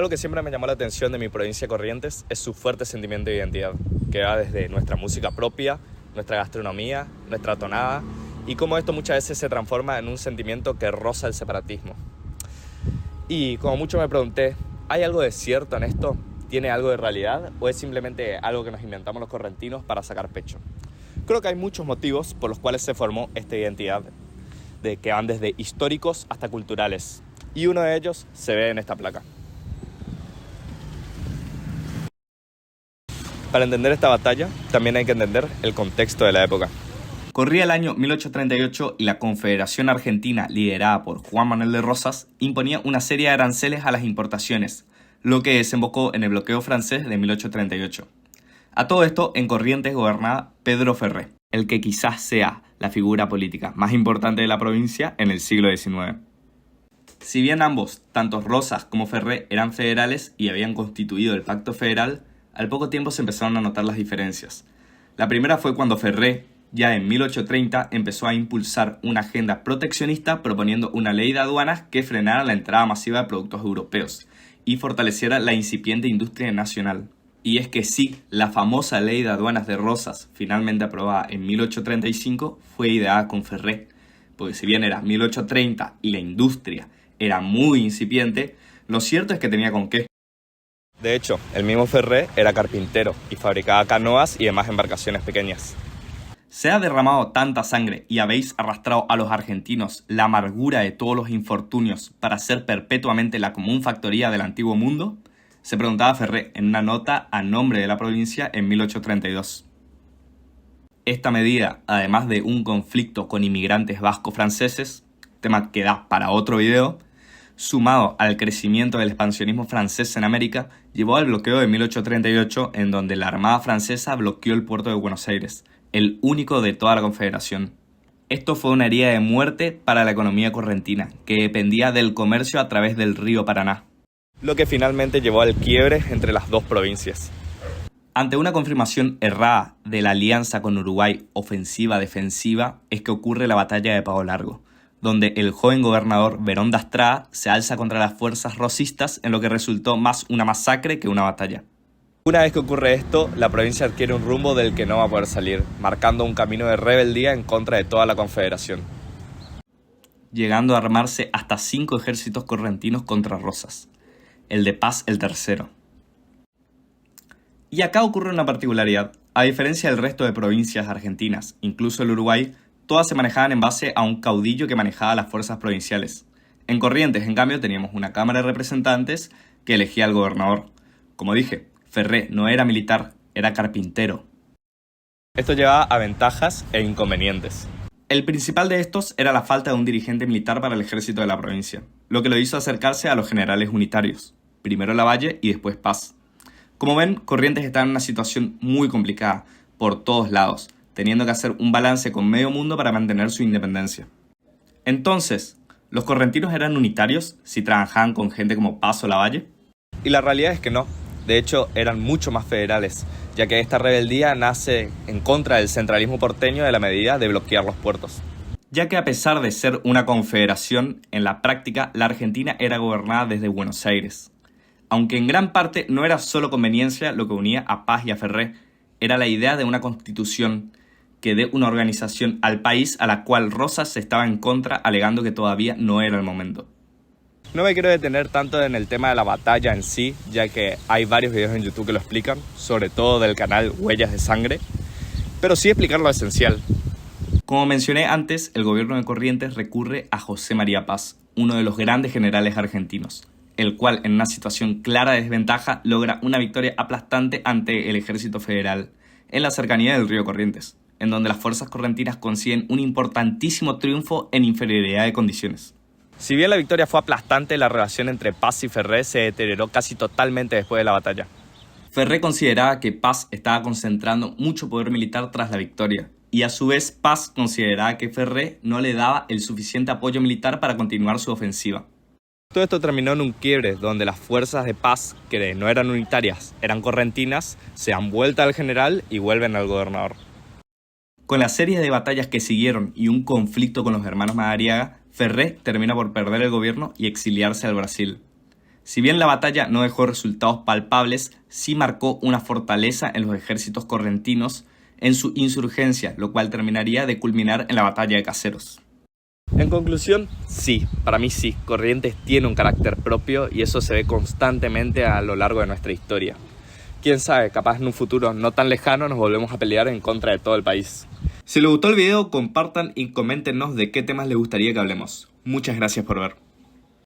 Algo que siempre me llamó la atención de mi provincia de Corrientes es su fuerte sentimiento de identidad, que va desde nuestra música propia, nuestra gastronomía, nuestra tonada, y cómo esto muchas veces se transforma en un sentimiento que roza el separatismo. Y como mucho me pregunté, ¿hay algo de cierto en esto? ¿Tiene algo de realidad? ¿O es simplemente algo que nos inventamos los correntinos para sacar pecho? Creo que hay muchos motivos por los cuales se formó esta identidad, de que van desde históricos hasta culturales. Y uno de ellos se ve en esta placa. Para entender esta batalla, también hay que entender el contexto de la época. Corría el año 1838 y la Confederación Argentina, liderada por Juan Manuel de Rosas, imponía una serie de aranceles a las importaciones, lo que desembocó en el bloqueo francés de 1838. A todo esto, en Corrientes gobernaba Pedro Ferré, el que quizás sea la figura política más importante de la provincia en el siglo XIX. Si bien ambos, tanto Rosas como Ferré, eran federales y habían constituido el Pacto Federal, al poco tiempo se empezaron a notar las diferencias. La primera fue cuando Ferré, ya en 1830, empezó a impulsar una agenda proteccionista proponiendo una ley de aduanas que frenara la entrada masiva de productos europeos y fortaleciera la incipiente industria nacional. Y es que sí, la famosa ley de aduanas de Rosas, finalmente aprobada en 1835, fue ideada con Ferré, porque si bien era 1830 y la industria era muy incipiente, lo cierto es que tenía con qué. De hecho, el mismo Ferré era carpintero y fabricaba canoas y demás embarcaciones pequeñas. Se ha derramado tanta sangre y habéis arrastrado a los argentinos la amargura de todos los infortunios para ser perpetuamente la común factoría del antiguo mundo, se preguntaba Ferré en una nota a nombre de la provincia en 1832. Esta medida, además de un conflicto con inmigrantes vasco-franceses, tema que da para otro video, sumado al crecimiento del expansionismo francés en América, llevó al bloqueo de 1838, en donde la Armada francesa bloqueó el puerto de Buenos Aires, el único de toda la Confederación. Esto fue una herida de muerte para la economía correntina, que dependía del comercio a través del río Paraná, lo que finalmente llevó al quiebre entre las dos provincias. Ante una confirmación errada de la alianza con Uruguay ofensiva-defensiva es que ocurre la batalla de Pago Largo, donde el joven gobernador Verón de Astrada se alza contra las fuerzas rosistas en lo que resultó más una masacre que una batalla. Una vez que ocurre esto, la provincia adquiere un rumbo del que no va a poder salir, marcando un camino de rebeldía en contra de toda la Confederación, llegando a armarse hasta 5 ejércitos correntinos contra Rosas, el de Paz el tercero. Y acá ocurre una particularidad. A diferencia del resto de provincias argentinas, incluso el Uruguay, todas se manejaban en base a un caudillo que manejaba las fuerzas provinciales. En Corrientes, en cambio, teníamos una Cámara de Representantes que elegía al gobernador. Como dije, Ferré no era militar, era carpintero. Esto llevaba a ventajas e inconvenientes. El principal de estos era la falta de un dirigente militar para el ejército de la provincia, lo que lo hizo acercarse a los generales unitarios, primero Lavalle y después Paz. Como ven, Corrientes está en una situación muy complicada, por todos lados, teniendo que hacer un balance con medio mundo para mantener su independencia. Entonces, ¿los correntinos eran unitarios si trabajaban con gente como Paz o Lavalle? Y la realidad es que no. De hecho, eran mucho más federales, ya que esta rebeldía nace en contra del centralismo porteño de la medida de bloquear los puertos. Ya que a pesar de ser una confederación, en la práctica la Argentina era gobernada desde Buenos Aires. Aunque en gran parte no era solo conveniencia lo que unía a Paz y a Ferré, era la idea de una constitución que dé una organización al país a la cual Rosas estaba en contra, alegando que todavía no era el momento. No me quiero detener tanto en el tema de la batalla en sí, ya que hay varios videos en YouTube que lo explican, sobre todo del canal Huellas de Sangre, pero sí explicar lo esencial. Como mencioné antes, el gobierno de Corrientes recurre a José María Paz, uno de los grandes generales argentinos, el cual en una situación clara de desventaja logra una victoria aplastante ante el ejército federal en la cercanía del río Corrientes, en donde las fuerzas correntinas consiguen un importantísimo triunfo en inferioridad de condiciones. Si bien la victoria fue aplastante, la relación entre Paz y Ferré se deterioró casi totalmente después de la batalla. Ferré consideraba que Paz estaba concentrando mucho poder militar tras la victoria, y a su vez Paz consideraba que Ferré no le daba el suficiente apoyo militar para continuar su ofensiva. Todo esto terminó en un quiebre donde las fuerzas de Paz, que no eran unitarias, eran correntinas, se dan vuelta al general y vuelven al gobernador. Con la serie de batallas que siguieron y un conflicto con los hermanos Madariaga, Ferré termina por perder el gobierno y exiliarse al Brasil. Si bien la batalla no dejó resultados palpables, sí marcó una fortaleza en los ejércitos correntinos en su insurgencia, lo cual terminaría de culminar en la batalla de Caseros. En conclusión, sí, para mí sí, Corrientes tiene un carácter propio y eso se ve constantemente a lo largo de nuestra historia. Quién sabe, capaz en un futuro no tan lejano nos volvemos a pelear en contra de todo el país. Si les gustó el video, compartan y coméntenos de qué temas les gustaría que hablemos. Muchas gracias por ver.